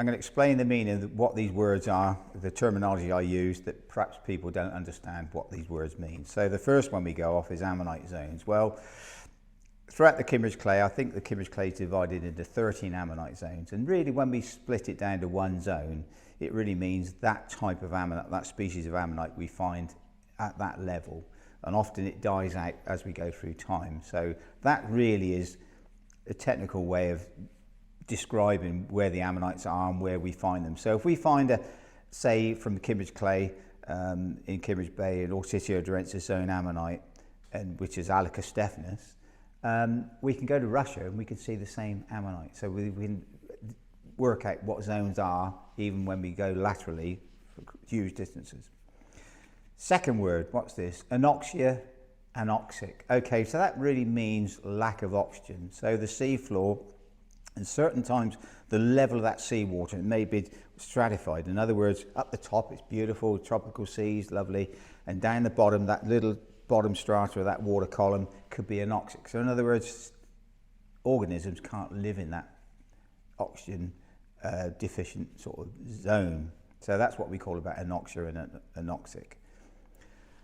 I'm going to explain the meaning of what these words are, the terminology I use, that perhaps people don't understand what these words mean. So the first one we go off is Ammonite Zones. Well, throughout the Kimmeridge clay, I think the Kimmeridge clay is divided into 13 Ammonite zones. And really, when we split it down to one zone, it really means that type of ammonite, that species of ammonite we find at that level. And often it dies out as we go through time. So that really is a technical way of describing where the ammonites are and where we find them. So if we find say from the Kimmeridge clay in Kimmeridge Bay, an Ortitiodorensis zone ammonite, which is Alica stephanus, we can go to Russia and we can see the same ammonite. So we can work out what zones are even when we go laterally for huge distances. Second word, what's this? Anoxia, Anoxic. Okay, so that really means lack of oxygen. So the seafloor, and certain times the level of that seawater, it may be stratified. In other words, up the top it's beautiful, tropical seas, lovely, and down the bottom, that little bottom strata of that water column could be anoxic. So in other words, organisms can't live in that oxygen deficient sort of zone. So that's what we call about anoxia and anoxic.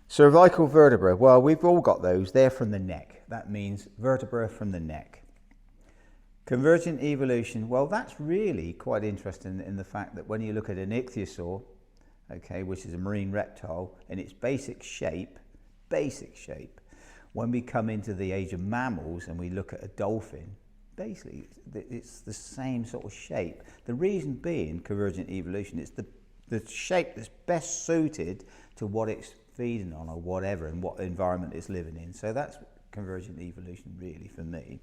Cervical vertebrae, well, we've all got those. They're from the neck. That means vertebra from the neck. Convergent evolution, well, that's really quite interesting in the fact that when you look at an ichthyosaur, okay, which is a marine reptile, in its basic shape, when we come into the age of mammals and we look at a dolphin, basically it's the same sort of shape. The reason being convergent evolution is the shape that's best suited to what it's feeding on or whatever and what environment it's living in. So that's convergent evolution really for me.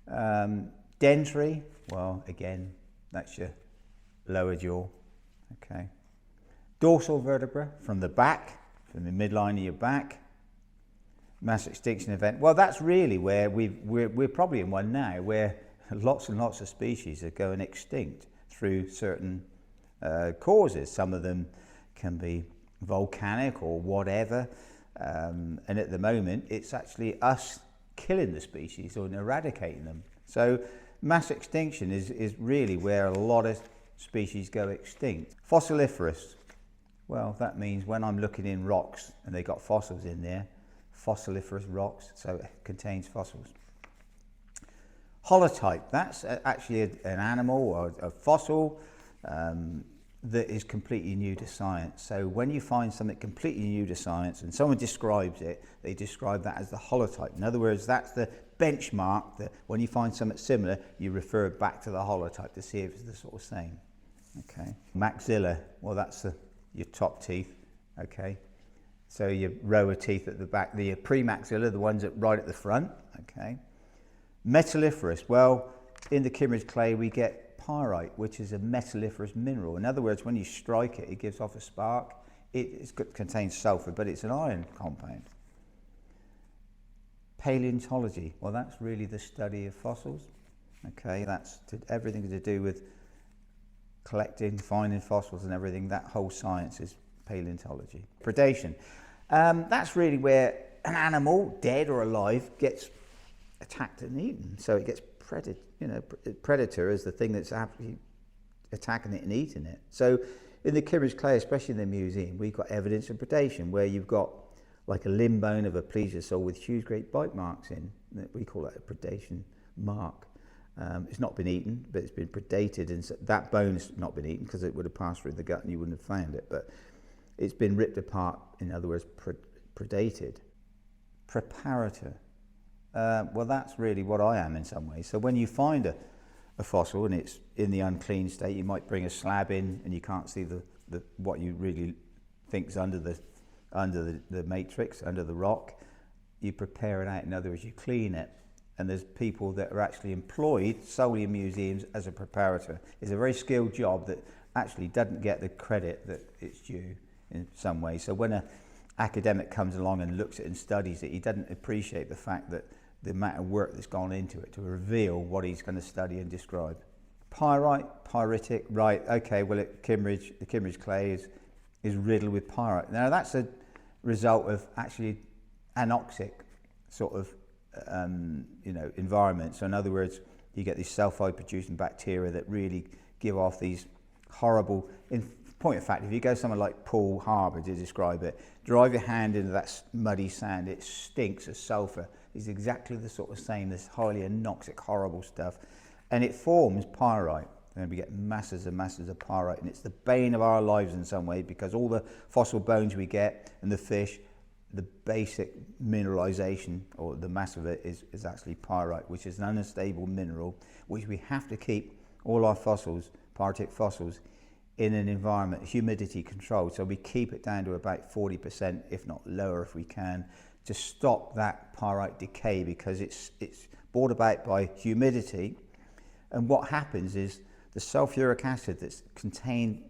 Dentary, well, again, that's your lower jaw, okay. Dorsal vertebra from the back, from the midline of your back. Mass extinction event, well, that's really where we're probably in one now where lots and lots of species are going extinct through certain causes. Some of them can be volcanic or whatever, and at the moment it's actually us killing the species or eradicating them. So mass extinction is really where a lot of species go extinct. Fossiliferous, well, that means when I'm looking in rocks and they got fossils in there, fossiliferous rocks, so it contains fossils. Holotype, that's actually an animal or a fossil that is completely new to science. So when you find something completely new to science and someone describes it, they describe that as the holotype. In other words, that's the benchmark that when you find something similar, you refer back to the holotype to see if it's the sort of same. Okay. Maxilla, well, that's your top teeth. Okay. So your row of teeth at the back, the premaxilla, the ones right at the front. Okay. Metalliferous, well, in the Kimmeridge clay we get Pyrite, which is a metalliferous mineral. In other words, when you strike it, it gives off a spark. It contains sulfur, but it's an iron compound. Palaeontology, well, that's really the study of fossils. Okay, that's everything to do with collecting, finding fossils and everything. That whole science is paleontology. Predation, that's really where an animal, dead or alive, gets attacked and eaten. So it gets predator is the thing that's actually attacking it and eating it. So in the Kimmeridge clay, especially in the museum, we've got evidence of predation where you've got like a limb bone of a plesiosaur with huge great bite marks in. We call that a predation mark. It's not been eaten, but it's been predated, and so that bone's not been eaten because it would have passed through the gut and you wouldn't have found it, but it's been ripped apart, in other words, predated. Preparator. Well, that's really what I am in some ways. So when you find a fossil and it's in the unclean state, you might bring a slab in and you can't see what you really think's under the matrix, under the rock. You prepare it out. In other words, you clean it. And there's people that are actually employed solely in museums as a preparator. It's a very skilled job that actually doesn't get the credit that it's due in some way. So when an academic comes along and looks at it and studies it, he doesn't appreciate the fact that the amount of work that's gone into it to reveal what he's going to study and describe. Pyrite, pyritic, right, okay, well the Kimmeridge clay is riddled with pyrite. Now that's a result of actually anoxic sort of environment. So in other words, you get these sulfide producing bacteria that really give off these horrible, in point of fact, if you go somewhere like Poole Harbour to describe it, drive your hand into that muddy sand, it stinks of sulphur. It's exactly the sort of same, this highly anoxic, horrible stuff. And it forms pyrite. And we get masses and masses of pyrite, and it's the bane of our lives in some way, because all the fossil bones we get and the fish, the basic mineralization, or the mass of it, is actually pyrite, which is an unstable mineral, which we have to keep all our fossils, Pyritic fossils, in an environment, humidity controlled. So we keep it down to about 40%, if not lower if we can, to stop that pyrite decay, because it's brought about by humidity. And what happens is the sulfuric acid that's contained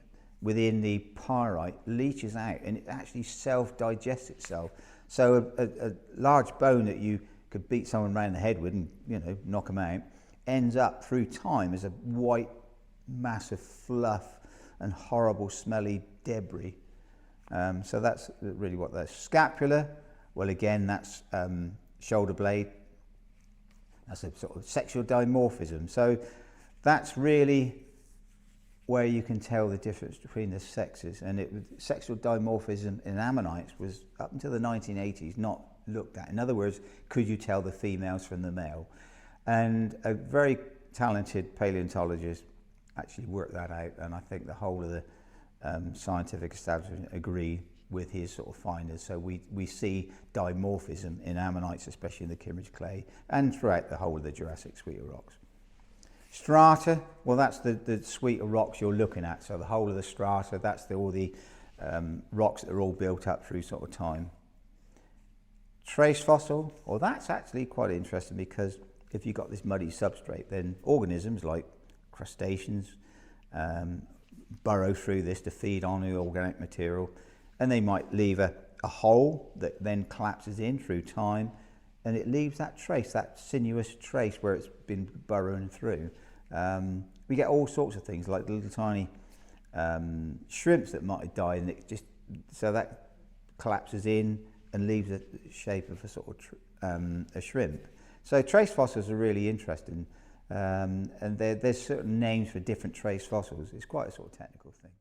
within the pyrite leaches out, and it actually self-digests itself. So a large bone that you could beat someone around the head with and, you know, knock them out, ends up through time as a white mass of fluff and horrible smelly debris. So that's really what that's. Scapula, well, again, that's shoulder blade. That's a sort of sexual dimorphism. So that's really where you can tell the difference between the sexes. And sexual dimorphism in ammonites was, up until the 1980s, not looked at. In other words, could you tell the females from the male? And a very talented paleontologist actually worked that out, and I think the whole of the scientific establishment agree with his sort of findings. So we see dimorphism in ammonites, especially in the Kimmeridge clay, and throughout the whole of the Jurassic suite of rocks. Strata, well, that's the suite of rocks you're looking at. So the whole of the strata, that's all the rocks that are all built up through sort of time. Trace fossil, well, that's actually quite interesting, because if you've got this muddy substrate, then organisms like crustaceans burrow through this to feed on the organic material, and they might leave a hole that then collapses in through time, and it leaves that trace, that sinuous trace where it's been burrowing through. We get all sorts of things like little tiny shrimps that might have died, and it just, so that collapses in and leaves the shape of a sort of a shrimp. So trace fossils are really interesting, and there's certain names for different trace fossils. It's quite a sort of technical thing.